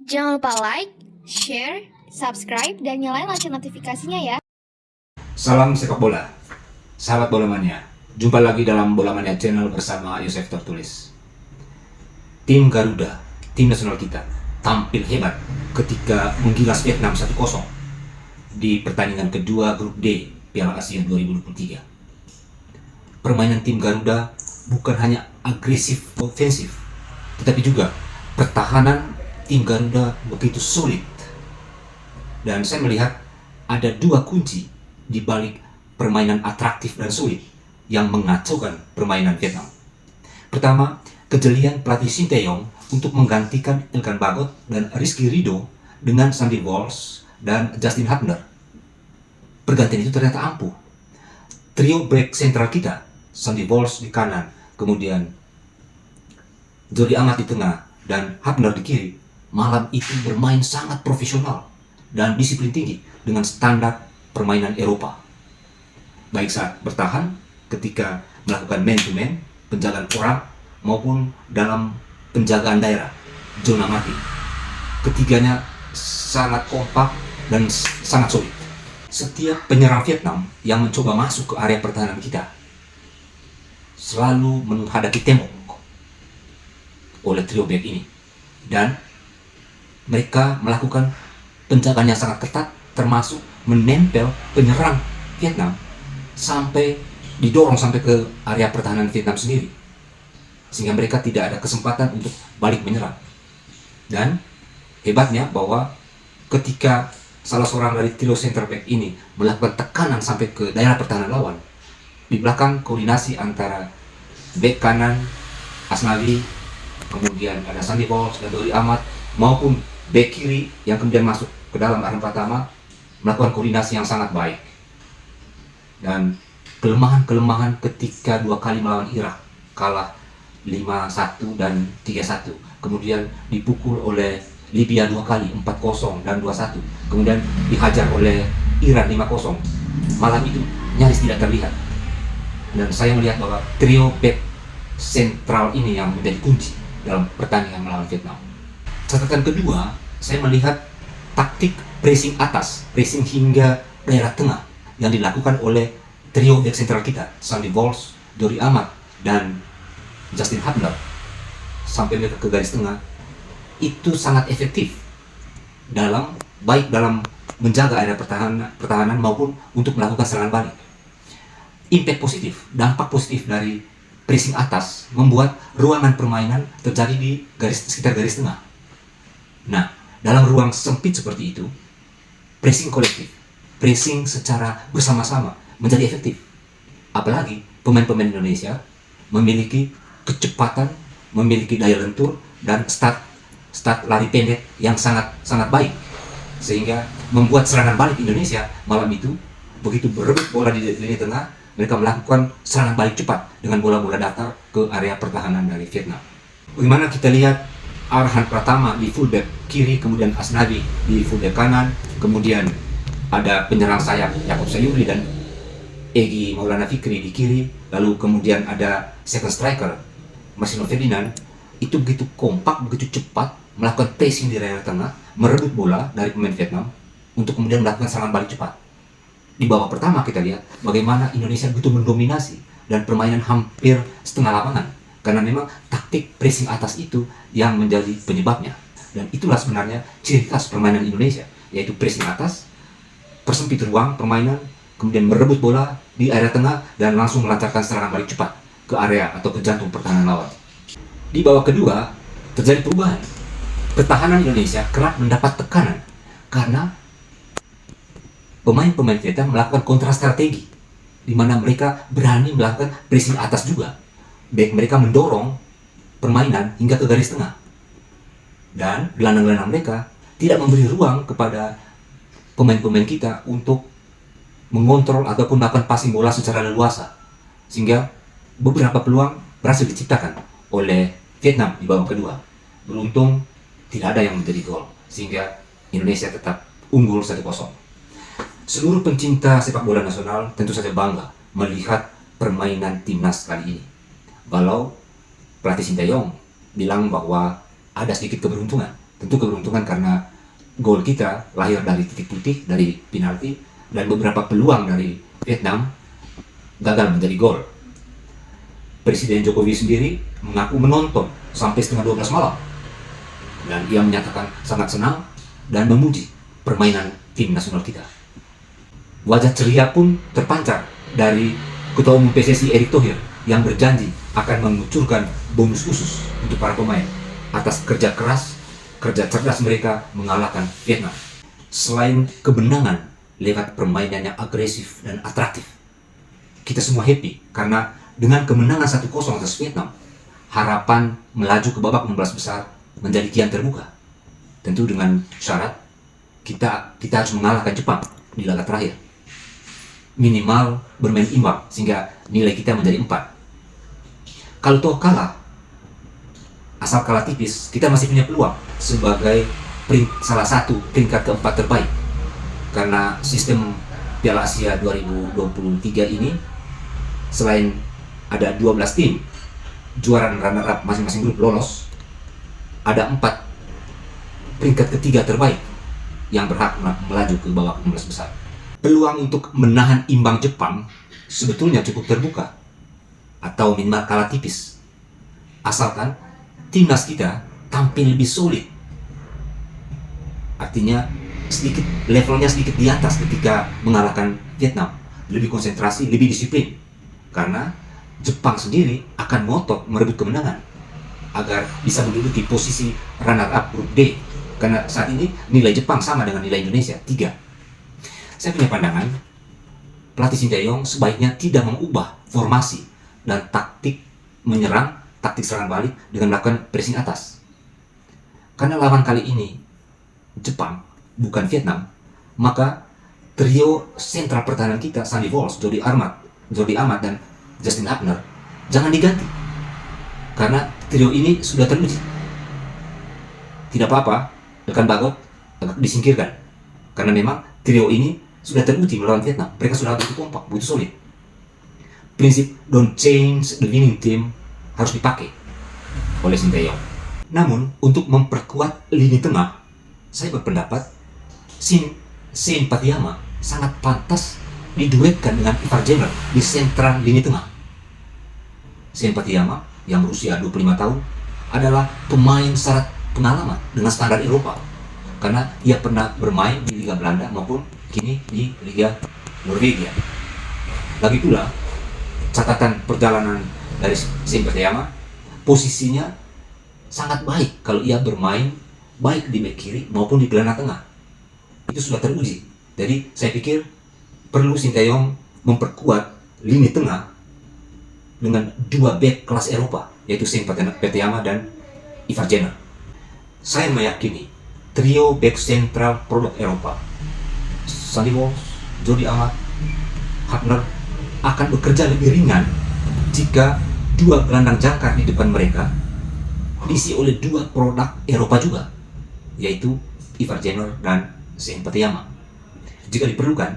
Jangan lupa like, share, subscribe, dan nyalain lonceng notifikasinya ya. Salam sepak bola, sahabat bola mania. Jumpa lagi dalam Bola Mania Channel bersama Yosef Tertulis. Tim Garuda, tim nasional kita, tampil hebat ketika menggilas Vietnam 1-0 di pertandingan kedua Grup D Piala Asia 2023. Permainan tim Garuda bukan hanya agresif ofensif, tetapi juga pertahanan tim Garuda begitu sulit. Dan saya melihat ada dua kunci di balik permainan atraktif dan sulit yang mengacaukan permainan Vietnam. Pertama, kejelian pelatih Shin Tae-yong untuk menggantikan Ilkan Bagot dan Rizky Ridho dengan Sandy Walsh dan Justin Hubner. Pergantian itu ternyata ampuh. Trio back sentral kita, Sandy Walsh di kanan, kemudian Jordi Amat di tengah, dan Hubner di kiri, malam itu bermain sangat profesional dan disiplin tinggi dengan standar permainan Eropa. Baik saat bertahan, ketika melakukan man-to-man, penjagaan orang, maupun dalam penjagaan daerah, zona mati. Ketiganya sangat kompak dan sangat solid. Setiap penyerang Vietnam yang mencoba masuk ke area pertahanan kita selalu menghadapi tembok oleh trio back ini. Dan mereka melakukan penjagaan yang sangat ketat, termasuk menempel penyerang Vietnam sampai didorong sampai ke area pertahanan Vietnam sendiri, sehingga mereka tidak ada kesempatan untuk balik menyerang. Dan hebatnya bahwa ketika salah seorang dari trio center back ini melakukan tekanan sampai ke daerah pertahanan lawan, di belakang koordinasi antara back kanan Asnawi, kemudian ada Sandy Walsh dan Jordi Amat, maupun back kiri yang kemudian masuk ke dalam area pertama, melakukan koordinasi yang sangat baik. Dan kelemahan-kelemahan ketika dua kali melawan Irak, kalah 5-1 dan 3-1, kemudian dipukul oleh Libya dua kali, 4-0 dan 2-1, kemudian dihajar oleh Iran 5-0, malam itu nyaris tidak terlihat. Dan saya melihat bahwa trio back sentral ini yang menjadi kunci dalam pertandingan melawan Vietnam. Catatan kedua, saya melihat taktik pressing atas, pressing hingga daerah tengah yang dilakukan oleh trio back sentral kita, Sandy Walsh, Jordi Amat, dan Justin Hubner, sampai mereka ke garis tengah, itu sangat efektif dalam menjaga area pertahanan maupun untuk melakukan serangan balik. Impact positif, dampak positif dari pressing atas membuat ruangan permainan terjadi di sekitar garis tengah. Nah, dalam ruang sempit seperti itu, pressing kolektif, pressing secara bersama-sama menjadi efektif. Apalagi pemain-pemain Indonesia memiliki kecepatan, memiliki daya lentur, dan start lari pendek yang sangat baik, sehingga membuat serangan balik Indonesia malam itu begitu berebut bola di lini tengah, mereka melakukan serangan balik cepat dengan bola-bola datar ke area pertahanan dari Vietnam. Bagaimana kita lihat Arhan Pratama di fullback kiri, kemudian Asnawi di fullback kanan, kemudian ada penyerang sayap Yaakob Sayuri dan Egy Maulana Fikri di kiri, lalu kemudian ada second striker Marcelo Ferdinand. Itu begitu kompak, begitu cepat melakukan pressing di area tengah, merebut bola dari pemain Vietnam untuk kemudian melakukan serangan balik cepat. Di babak pertama kita lihat bagaimana Indonesia begitu mendominasi dan permainan hampir setengah lapangan, karena memang taktik pressing atas itu yang menjadi penyebabnya. Dan itulah sebenarnya ciri khas permainan Indonesia, yaitu pressing atas, persempit ruang permainan, kemudian merebut bola di area tengah dan langsung melancarkan serangan balik cepat ke area atau ke jantung pertahanan lawan. Di babak kedua terjadi perubahan. Pertahanan Indonesia kerap mendapat tekanan karena pemain-pemain Vietnam melakukan kontra strategi, di mana mereka berani melakukan pressing atas juga. Baik mereka mendorong permainan hingga ke garis tengah, dan gelandang-gelandang mereka tidak memberi ruang kepada pemain-pemain kita untuk mengontrol ataupun melakukan passing bola secara leluasa, sehingga beberapa peluang berhasil diciptakan oleh Vietnam di babak kedua. Beruntung tidak ada yang menjadi gol, sehingga Indonesia tetap unggul 1-0. Seluruh pencinta sepak bola nasional tentu saja bangga melihat permainan timnas kali ini. Walau pelatih Shin Tae-yong bilang bahwa ada sedikit keberuntungan Tentu keberuntungan karena gol kita lahir dari titik putih, dari penalti, dan beberapa peluang dari Vietnam gagal menjadi gol. Presiden Jokowi sendiri mengaku menonton sampai setengah 12 malam, dan ia menyatakan sangat senang dan memuji permainan tim nasional kita. Wajah ceria pun terpancar dari Ketua Umum PSSI Erick Thohir yang berjanji akan mengucurkan bonus khusus untuk para pemain atas kerja keras, kerja cerdas mereka mengalahkan Vietnam. Selain kemenangan lewat permainan yang agresif dan atraktif, kita semua happy karena dengan kemenangan 1-0 atas Vietnam, harapan melaju ke babak 16 besar menjadi kian terbuka. Tentu dengan syarat kita harus mengalahkan Jepang di laga terakhir. Minimal bermain imbang sehingga nilai kita menjadi 4. Kalau toh kalah, asal kalah tipis, kita masih punya peluang sebagai salah satu peringkat keempat terbaik. Karena sistem Piala Asia 2023 ini, selain ada 12 tim juara dan runner-up masing-masing grup lolos, ada 4 peringkat ketiga terbaik yang berhak melaju ke babak 16 besar. Peluang untuk menahan imbang Jepang sebetulnya cukup terbuka atau minimal kalah tipis, asalkan timnas kita tampil lebih solid. Artinya levelnya sedikit di atas ketika mengalahkan Vietnam, lebih konsentrasi, lebih disiplin, karena Jepang sendiri akan ngotot merebut kemenangan agar bisa menduduki posisi runner-up grup D, karena saat ini nilai Jepang sama dengan nilai Indonesia, 3. Saya punya pandangan, pelatih Sinteyong sebaiknya tidak mengubah formasi dan taktik menyerang, taktik serangan balik dengan melakukan pressing atas. Karena lawan kali ini Jepang, bukan Vietnam, maka trio sentral pertahanan kita, Sandy Walsh, Jordi Amat, dan Justin Hubner, jangan diganti. Karena trio ini sudah teruji. Tidak apa-apa, rekan Bagot agak disingkirkan. Karena memang trio ini sudah teruji melawan Vietnam. Mereka sudah begitu kompak, begitu solid. Prinsip don't change the winning team harus dipakai oleh Sinteyong. Namun, untuk memperkuat lini tengah, saya berpendapat Shane Patiyama sangat pantas diduetkan dengan Ivar Jenner di sentral lini tengah. Shane Patiyama yang berusia 25 tahun adalah pemain syarat pengalaman dengan standar Eropa, karena ia pernah bermain di Liga Belanda maupun kini di Liga Norwegia. Lagi pula, catatan perjalanan dari Shane Patiyama, posisinya sangat baik kalau ia bermain baik di bek kiri maupun di gelandang tengah. Itu sudah teruji. Jadi saya pikir perlu Sinteyong memperkuat lini tengah dengan 2 bek kelas Eropa, yaitu Shane Patiyama dan Ivar Jenner. Saya meyakini trio bek sentral produk Eropa, Sandy Walsh, Jordi Amat, Hubner, akan bekerja lebih ringan jika 2 gelandang jangkar di depan mereka diisi oleh 2 produk Eropa juga, yaitu Ivar Jenner dan Shane Patiyama. Jika diperlukan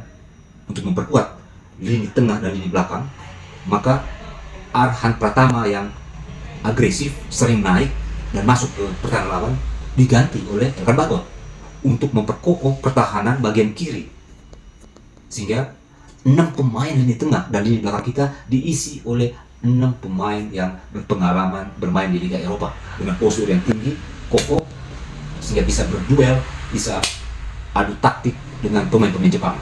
untuk memperkuat lini tengah dan lini belakang, maka Arhan Pratama yang agresif, sering naik dan masuk ke pertahanan lawan diganti oleh rekan Bagot untuk memperkokoh pertahanan bagian kiri, sehingga 6 pemain lini tengah dan lini belakang kita diisi oleh 6 pemain yang berpengalaman bermain di Liga Eropa dengan postur yang tinggi, kokoh, sehingga bisa berduel, bisa adu taktik dengan pemain-pemain Jepang.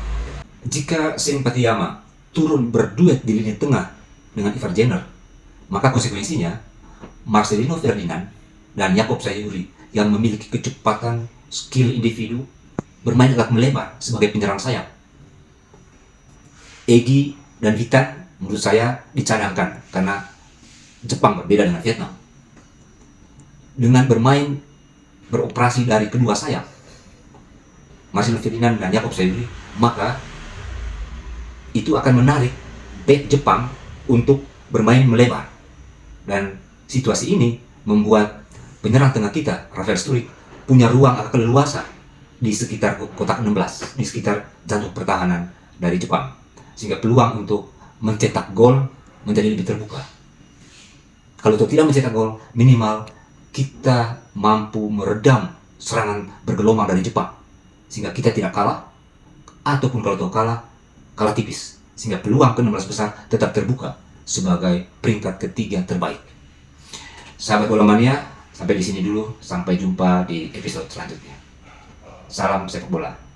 Jika Shane Patiyama turun berduet di lini tengah dengan Ivar Jenner, maka konsekuensinya Marcelino Ferdinand dan Jakob Sayuri yang memiliki kecepatan, skill individu, bermain agak melebar sebagai penyerang sayap. Egy dan Witan menurut saya dicadangkan karena Jepang berbeda dengan Vietnam. Dengan beroperasi dari kedua sayap, Marcelino Ferdinand dan Jakob Sayuri, maka itu akan menarik bek Jepang untuk bermain melebar. Dan situasi ini membuat penyerang tengah kita, Rafael Sturridge, punya ruang agak leluasa di sekitar kotak 16, di sekitar jantung pertahanan dari Jepang, sehingga peluang untuk mencetak gol menjadi lebih terbuka. Kalau tidak mencetak gol, minimal kita mampu meredam serangan bergelombang dari Jepang, sehingga kita tidak kalah, ataupun kalau kalah tipis, sehingga peluang ke-16 besar tetap terbuka sebagai peringkat ketiga terbaik. Sahabat bola mania, sampai di sini dulu. Sampai jumpa di episode selanjutnya. Salam sepak bola.